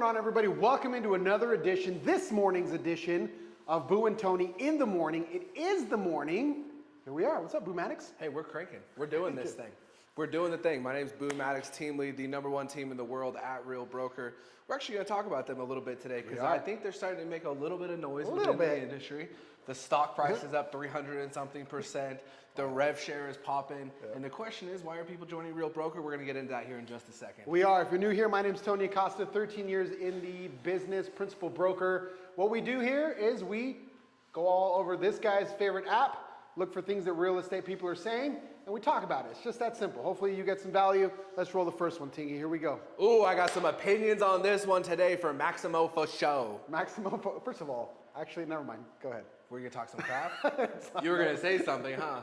on, everybody? Welcome into another edition, this morning's edition of Boo and Tony in the morning. It is the morning. Here we are. What's up, Boo Maddox? Hey, we're cranking. We're doing this thing. We're doing the thing. My name's Boo Maddox, team lead, the #1 team in the world at Real Broker. We're actually going to talk about them a little bit today because I think they're starting to make a little bit of noise within the industry. The stock price is up 300 and something %. The rev share is popping. And the question is, why are people joining Real Broker? We're going to get into that here in just a second. We are. If you're new here, my name's Tony Acosta, 13 years in the business, principal broker. What we do here is we go all over this guy's favorite app, look for things that real estate people are saying, and we talk about it. It's just that simple. Hopefully you get some value. Let's roll the first one, Tingy. Here we go. Ooh, I got some opinions on this one today for Maximo for show. Maximo, first of all, actually, never mind. Go ahead. We're going to talk some crap? You were going to say something, huh?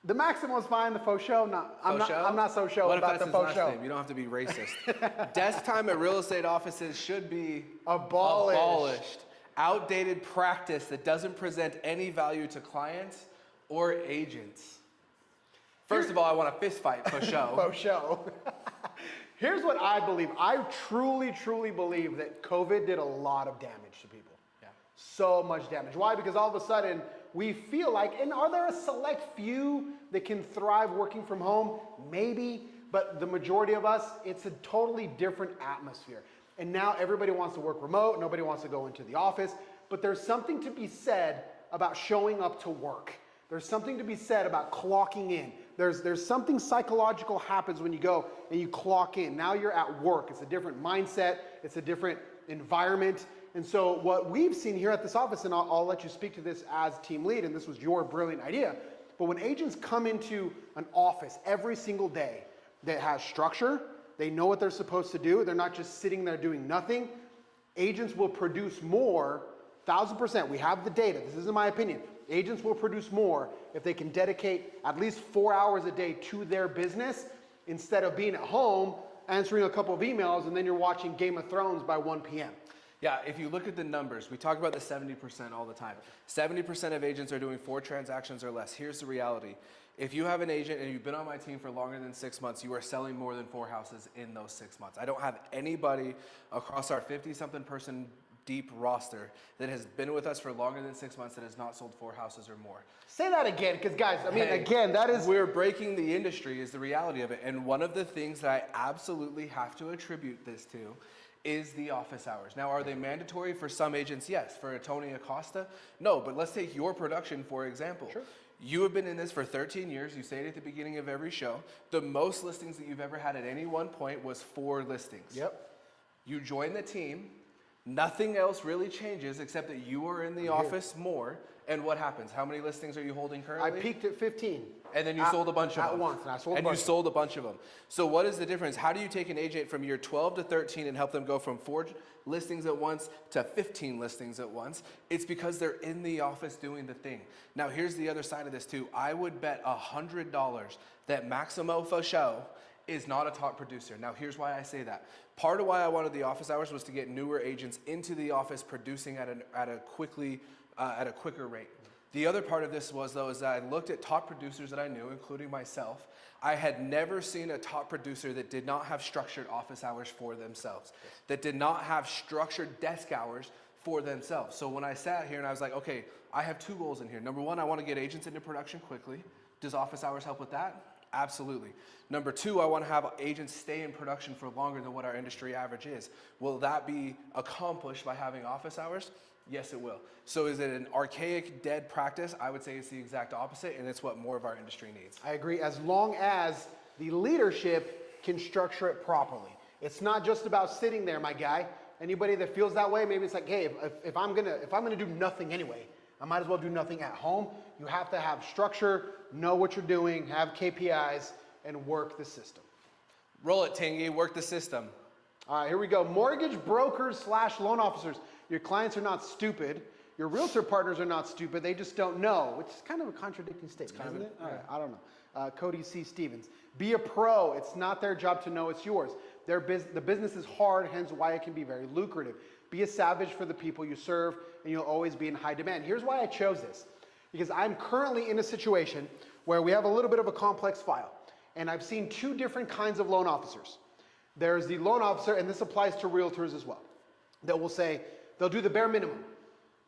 The Maximo's fine, the faux show, I'm not so show about the faux show. Name? You don't have to be racist. Desk time at real estate offices should be abolished. Outdated practice that doesn't present any value to clients or agents. First of all, I want a fist fight for show. Faux show. Here's what I believe. I truly believe that COVID did a lot of damage to people. Yeah. So much damage. Why? Because all of a sudden we feel like, and are there a select few that can thrive working from home? Maybe, but the majority of us, it's a totally different atmosphere. And now everybody wants to work remote. Nobody wants to go into the office. But there's something to be said about showing up to work. There's something to be said about clocking in. There's something psychological happens when you go and you clock in. Now you're at work. It's a different mindset. It's a different environment. And so what we've seen here at this office, and I'll let you speak to this as team lead, and this was your brilliant idea, but when agents come into an office every single day that has structure, they know what they're supposed to do, they're not just sitting there doing nothing, agents will produce more, 1,000%. We have the data. This isn't my opinion. Agents will produce more if they can dedicate at least 4 hours a day to their business instead of being at home answering a couple of emails and then you're watching Game of Thrones by 1 p.m. Yeah, if you look at the numbers, we talk about the 70% all the time. 70% of agents are doing 4 transactions or less. Here's the reality. If you have an agent and you've been on my team for longer than 6 months, you are selling more than 4 houses in those 6 months. I don't have anybody across our 50-something person deep roster that has been with us for longer than 6 months that has not sold 4 houses or more. Say that again, because guys, I mean, again, that is... We're breaking the industry is the reality of it. And one of the things that I absolutely have to attribute this to is the office hours. Now, are they mandatory for some agents? Yes. For a Tony Acosta? No, but let's take your production, for example. Sure. You have been in this for 13 years. You say it at the beginning of every show. The most listings that you've ever had at any one point was 4 listings. Yep. You join the team. Nothing else really changes except that you are in the office more. And what happens? How many listings are you holding currently? I peaked at 15. And then you sold a bunch of them. At once, and I sold a bunch. And you sold a bunch of them. So what is the difference? How do you take an agent from year 12 to 13 and help them go from 4 listings at once to 15 listings at once? It's because they're in the office doing the thing. Now here's the other side of this too. I would bet $100 that Maximo Fauchot is not a top producer. Now here's why I say that. Part of why I wanted the office hours was to get newer agents into the office producing at a quicker rate. The other part of this was though is that I looked at top producers that I knew, including myself. I had never seen a top producer that did not have structured office hours for themselves, that did not have structured desk hours for themselves. So when I sat here and I was like, okay, I have 2 goals in here. Number 1, I want to get agents into production quickly. Does office hours help with that? Absolutely. Number 2, I want to have agents stay in production for longer than what our industry average is. Will that be accomplished by having office hours? Yes, it will. So is it an archaic, dead practice? I would say it's the exact opposite, and it's what more of our industry needs. I agree, as long as the leadership can structure it properly. It's not just about sitting there, my guy. Anybody that feels that way, maybe it's like, hey, if I'm gonna do nothing anyway, I might as well do nothing at home. You have to have structure, know what you're doing, have KPIs, and work the system. Roll it, Tingy, work the system. All right, here we go. Mortgage brokers / loan officers. Your clients are not stupid. Your realtor partners are not stupid. They just don't know, which is kind of a contradicting statement, isn't it? All right, I don't know. Cody C. Stevens. Be a pro. It's not their job to know it's yours. The business is hard, hence why it can be very lucrative. Be a savage for the people you serve, and you'll always be in high demand. Here's why I chose this. Because I'm currently in a situation where we have a little bit of a complex file. And I've seen 2 different kinds of loan officers. There's the loan officer, and this applies to realtors as well. that will say, they'll do the bare minimum.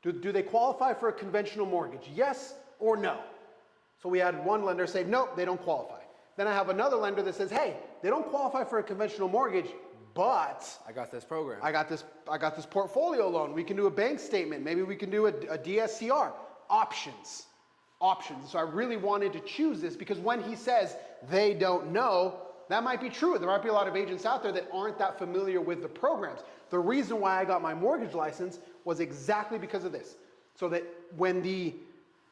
Do they qualify for a conventional mortgage? Yes or no? So we had one lender say, nope, they don't qualify. Then I have another lender that says, hey, they don't qualify for a conventional mortgage, but I got this program. I got this portfolio loan. We can do a bank statement. Maybe we can do a DSCR. Options. So I really wanted to choose this because when he says they don't know, that might be true. There might be a lot of agents out there that aren't that familiar with the programs. The reason why I got my mortgage license was exactly because of this. So that when the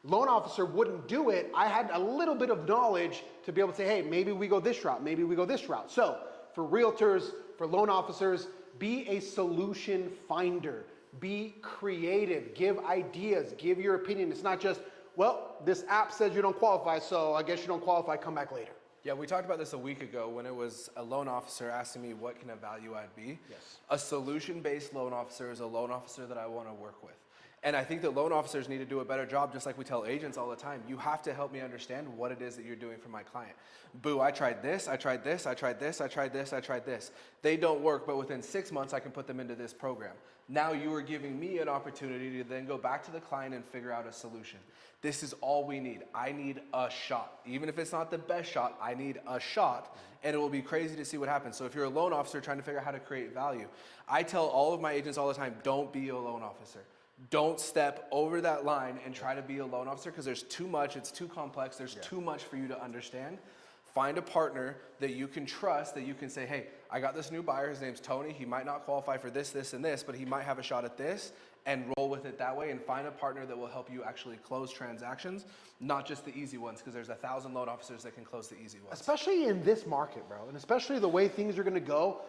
loan officer wouldn't do it, I had a little bit of knowledge to be able to say, hey, maybe we go this route, maybe we go this route. So for realtors, for loan officers, be a solution finder. Be creative, give ideas, give your opinion. It's not just, well, this app says you don't qualify, so I guess you don't qualify, come back later. Yeah, we talked about this a week ago when it was a loan officer asking me what can a value add be. Yes. A solution-based loan officer is a loan officer that I want to work with. And I think that loan officers need to do a better job, just like we tell agents all the time. You have to help me understand what it is that you're doing for my client. Boo, I tried this, I tried this, I tried this, I tried this, I tried this. They don't work, but within 6 months, I can put them into this program. Now you are giving me an opportunity to then go back to the client and figure out a solution. This is all we need. I need a shot. Even if it's not the best shot, I need a shot, and it will be crazy to see what happens. So if you're a loan officer trying to figure out how to create value, I tell all of my agents all the time, don't be a loan officer. Don't step over that line and try to be a loan officer because there's too much, it's too complex, there's too much for you to understand. Find a partner that you can trust, that you can say, hey, I got this new buyer, his name's Tony, he might not qualify for this, this, and this, but he might have a shot at this, and roll with it that way, and find a partner that will help you actually close transactions, not just the easy ones, because there's 1,000 loan officers that can close the easy ones. Especially in this market, bro, and especially the way things are gonna go,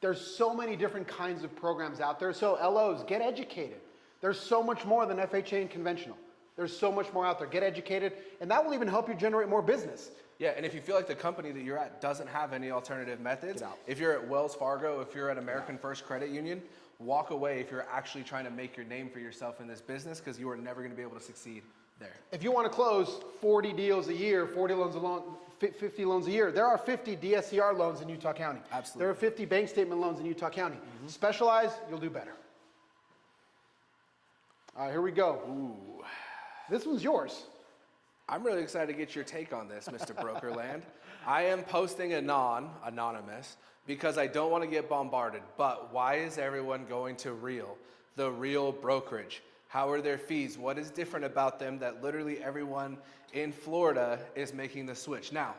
there's so many different kinds of programs out there. So LOs, get educated. There's so much more than FHA and conventional. There's so much more out there. Get educated, and that will even help you generate more business. Yeah, and if you feel like the company that you're at doesn't have any alternative methods, Get out. if you're at Wells Fargo, if you're at American First Credit Union, walk away if you're actually trying to make your name for yourself in this business, because you are never going to be able to succeed there. If you want to close 40 deals a year, 40 loans a loan, 50 loans a year, there are 50 DSCR loans in Utah County. Absolutely. There are 50 bank statement loans in Utah County. Specialize, you'll do better. All right, here we go. Ooh. This one's yours. I'm really excited to get your take on this, Mr. Brokerland. I am posting anonymous, because I don't want to get bombarded. But why is everyone going to Real, the Real brokerage? How are their fees? What is different about them that literally everyone in Florida is making the switch? Now,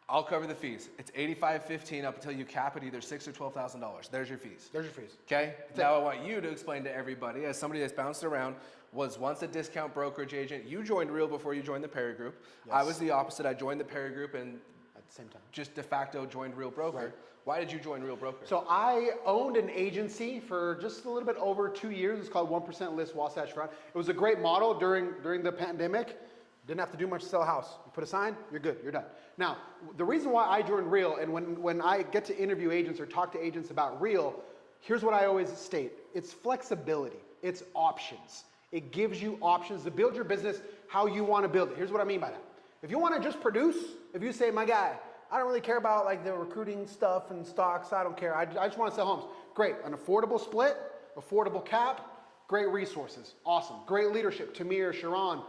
I'll cover the fees. It's $85.15 up until you cap it either $6,000 or $12,000. There's your fees. There's your fees. Okay? Now I want you to explain to everybody, as somebody that's bounced around, was once a discount brokerage agent. You joined Real before you joined the Perry Group. Yes. I was the opposite. I joined the Perry Group and At the same time. just de facto joined Real Broker. Right. Why did you join Real Broker? So I owned an agency for just a little bit over 2 years. It's called 1% List Wasatch Front. It was a great model during the pandemic. Didn't have to do much to sell a house. You put a sign, you're good, you're done. Now, the reason why I joined Real, and when I get to interview agents or talk to agents about Real, here's what I always state. It's flexibility. It's options. It gives you options to build your business how you want to build it. Here's what I mean by that. If you want to just produce, if you say, my guy, I don't really care about like the recruiting stuff and stocks, I don't care. I just want to sell homes. Great, an affordable split, affordable cap, great resources, awesome. Great leadership, Tamir, Sharon,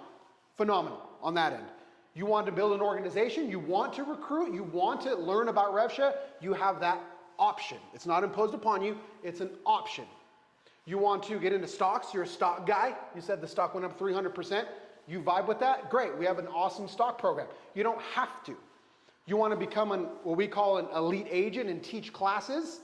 phenomenal on that end. You want to build an organization, you want to recruit, you want to learn about RevShare, you have that option. It's not imposed upon you, it's an option. You want to get into stocks, you're a stock guy, you said the stock went up 300%, you vibe with that, great, we have an awesome stock program. You don't have to. You want to become what we call an elite agent and teach classes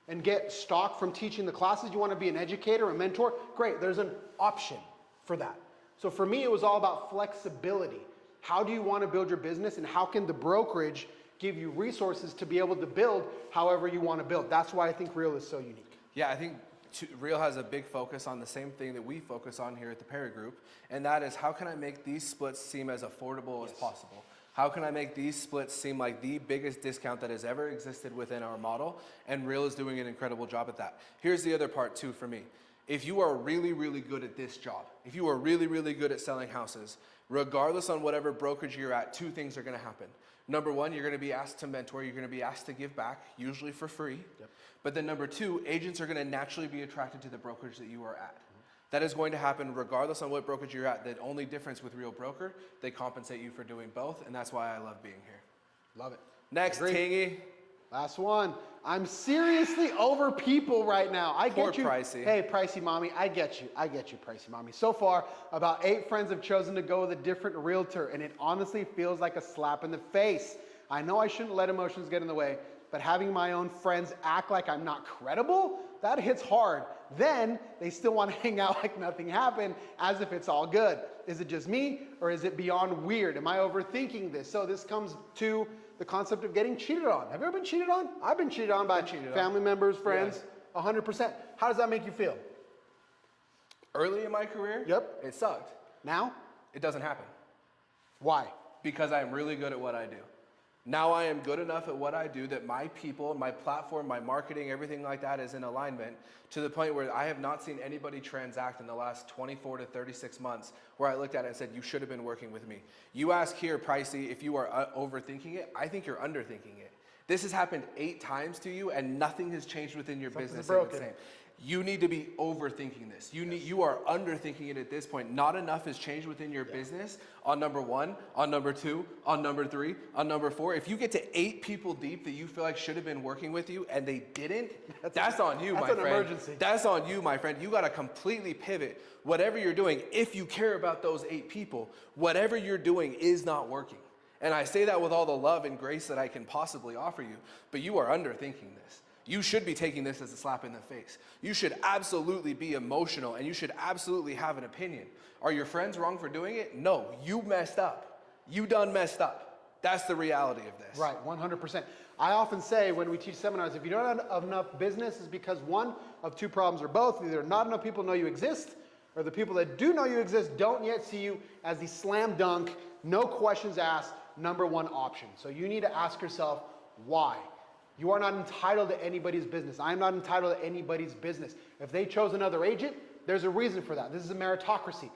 and get stock from teaching the classes, you want to be an educator, a mentor, great, there's an option for that. So for me, it was all about flexibility. How do you want to build your business, and how can the brokerage give you resources to be able to build however you want to build? That's why I think Real is so unique. Yeah, I think Real has a big focus on the same thing that we focus on here at the Perry Group, and that is, how can I make these splits seem as affordable as possible? How can I make these splits seem like the biggest discount that has ever existed within our model? And Real is doing an incredible job at that. Here's the other part too for me. if you are really, really good at this job, if you are really, really good at selling houses, regardless on whatever brokerage you're at, two things are going to happen. Number one, you're going to be asked to mentor. You're going to be asked to give back, usually for free. Yep. But then number two, agents are going to naturally be attracted to the brokerage that you are at. That is going to happen regardless on what brokerage you're at. The only difference with Real Broker, they compensate you for doing both, and that's why I love being here. Love it. Next, Tingy. Last one. I'm seriously over people right now. I Poor get you. Pricey. Hey, Pricey Mommy, I get you. I get you, Pricey Mommy. So far, about 8 friends have chosen to go with a different realtor, and it honestly feels like a slap in the face. I know I shouldn't let emotions get in the way, but having my own friends act like I'm not credible, that hits hard. Then they still want to hang out like nothing happened, as if it's all good. Is it just me, or is it beyond weird? Am I overthinking this? So this comes to the concept of getting cheated on. Have you ever been cheated on? I've been cheated on by family members, friends, 100%. How does that make you feel? Early in my career, Yep. it sucked. Now? It doesn't happen. Why? Because I am really good at what I do. Now I am good enough at what I do that my people, my platform, my marketing, everything like that is in alignment to the point where I have not seen anybody transact in the last 24 to 36 months where I looked at it and said, you should have been working with me. You ask here, Pricey, if you are overthinking it. I think you're underthinking it. This has happened 8 times to you and nothing has changed within your business. Broken. The same. You need to be overthinking this. You are underthinking it at this point. Not enough has changed within your business on number 1, on number 2, on number 3, on number 4. If you get to 8 people deep that you feel like should have been working with you and they didn't, that's on you, my friend. That's an emergency. That's on you, my friend. You got to completely pivot. Whatever you're doing, if you care about those 8 people, whatever you're doing is not working. And I say that with all the love and grace that I can possibly offer you, but you are underthinking this. You should be taking this as a slap in the face. You should absolutely be emotional and you should absolutely have an opinion. Are your friends wrong for doing it? No, you messed up. You done messed up. That's the reality of this. Right, 100%. I often say when we teach seminars, if you don't have enough business, it's because one of 2 problems or both. Either not enough people know you exist, or the people that do know you exist don't yet see you as the slam dunk, no questions asked, number 1 option. So you need to ask yourself, why? You are not entitled to anybody's business. I am not entitled to anybody's business. If they chose another agent, there's a reason for that. This is a meritocracy.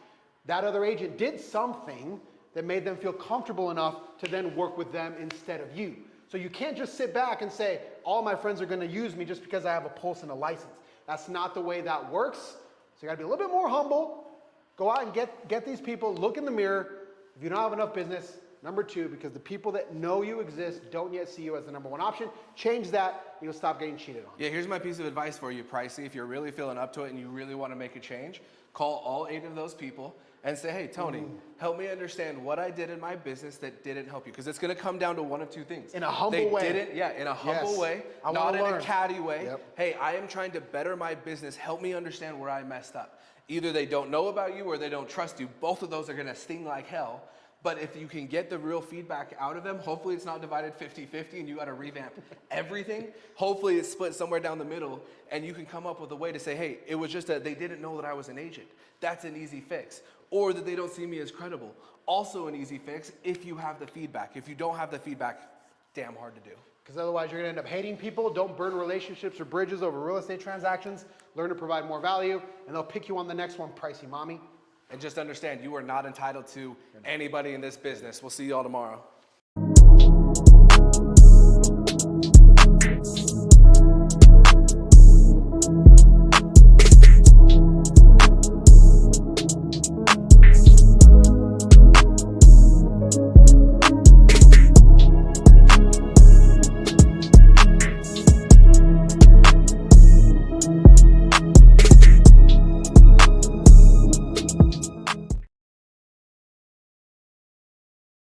That other agent did something that made them feel comfortable enough to then work with them instead of you. So you can't just sit back and say, all my friends are going to use me just because I have a pulse and a license. That's not the way that works. So you got to be a little bit more humble. Go out and get these people, look in the mirror. If you don't have enough business, number 2, because the people that know you exist don't yet see you as the number 1 option. Change that, and you'll stop getting cheated on. Yeah, here's my piece of advice for you, Pricey. If you're really feeling up to it and you really want to make a change, call all 8 of those people and say, hey, Tony, help me understand what I did in my business that didn't help you. Because it's going to come down to one of 2 things. In a humble way. In a humble way, not in a catty way. Yep. Hey, I am trying to better my business. Help me understand where I messed up. Either they don't know about you or they don't trust you. Both of those are going to sting like hell. But if you can get the real feedback out of them, hopefully it's not divided 50-50 and you got to revamp everything. Hopefully it's split somewhere down the middle and you can come up with a way to say, hey, it was just that they didn't know that I was an agent. That's an easy fix. Or that they don't see me as credible. Also an easy fix if you have the feedback. If you don't have the feedback, damn hard to do. Because otherwise you're going to end up hating people. Don't burn relationships or bridges over real estate transactions. Learn to provide more value, and they'll pick you on the next one, Pricey Mommy. And just understand, you are not entitled to anybody in this business. We'll see you all tomorrow.